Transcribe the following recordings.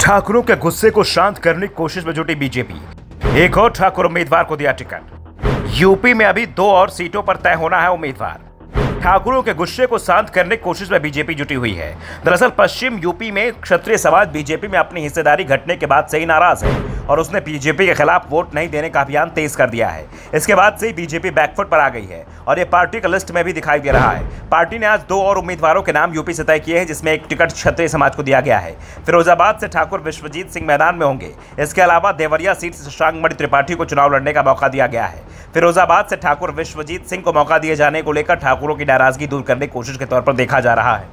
ठाकुरों के गुस्से को शांत करने की कोशिश में जुटी बीजेपी। एक और ठाकुर उम्मीदवार को दिया टिकट। यूपी में अभी 2 और सीटों पर तय होना है उम्मीदवार। ठाकुरों के गुस्से को शांत करने की कोशिश में बीजेपी जुटी हुई है। दरअसल पश्चिम यूपी में क्षत्रिय समाज बीजेपी में अपनी हिस्सेदारी घटने के बाद से ही नाराज है और उसने बीजेपी के खिलाफ वोट नहीं देने का अभियान तेज कर दिया है। इसके बाद से ही बीजेपी बैकफुट पर आ गई है और ये पार्टी का लिस्ट में भी दिखाई दे रहा है। पार्टी ने आज 2 और उम्मीदवारों के नाम यूपी से तय किए हैं, जिसमें एक टिकट क्षत्रिय समाज को दिया गया है। फिरोजाबाद से ठाकुर विश्वजीत सिंह मैदान में होंगे। इसके अलावा देवरिया सीट से शशांक मणि त्रिपाठी को चुनाव लड़ने का मौका दिया गया है। फिरोजाबाद से ठाकुर विश्वजीत सिंह को मौका दिए जाने को लेकर ठाकुरों की नाराजगी दूर करने की कोशिश के तौर पर देखा जा रहा है।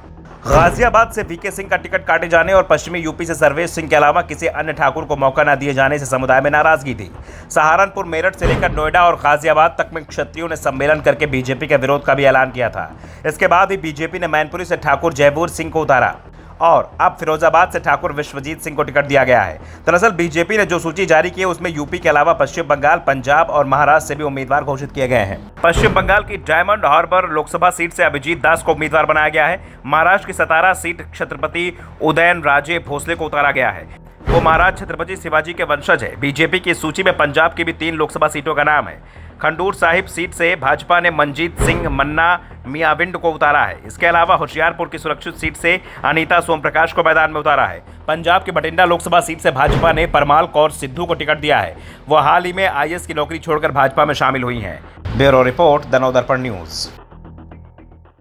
गाजियाबाद से वीके सिंह का टिकट काटे जाने और पश्चिमी यूपी से सर्वेश सिंह के अलावा किसी अन्य ठाकुर को मौका न दिए जाने से समुदाय में नाराजगी थी। सहारनपुर, मेरठ से लेकर नोएडा और गाजियाबाद तक में क्षत्रियों ने सम्मेलन करके बीजेपी के विरोध का भी ऐलान किया था। इसके बाद ही बीजेपी ने मैनपुरी से ठाकुर जयवीर सिंह को उतारा और अब फिरोजाबाद से ठाकुर विश्वजीत सिंह को टिकट दिया गया है। दरअसल बीजेपी ने जो सूची जारी की है उसमें यूपी के अलावा पश्चिम बंगाल, पंजाब और महाराष्ट्र से भी उम्मीदवार घोषित किए गए हैं। पश्चिम बंगाल की डायमंड हार्बर लोकसभा सीट से अभिजीत दास को उम्मीदवार बनाया गया है। महाराष्ट्र की सतारा सीट छत्रपति उदयन राजे भोसले को उतारा गया है। वो महाराज छत्रपति शिवाजी के वंशज है। बीजेपी की सूची में पंजाब की भी 3 लोकसभा सीटों का नाम है। खंडूर साहिब सीट से भाजपा ने मनजीत सिंह मन्ना मियाविंड को उतारा है। इसके अलावा होशियारपुर की सुरक्षित सीट से अनीता सोमप्रकाश को मैदान में उतारा है। पंजाब की बठिंडा लोकसभा सीट से भाजपा ने परमाल कौर सिद्धू को टिकट दिया है। वो हाल ही में आईएएस की नौकरी छोड़कर भाजपा में शामिल हुई हैं। Bureau report, the Navdarpan news.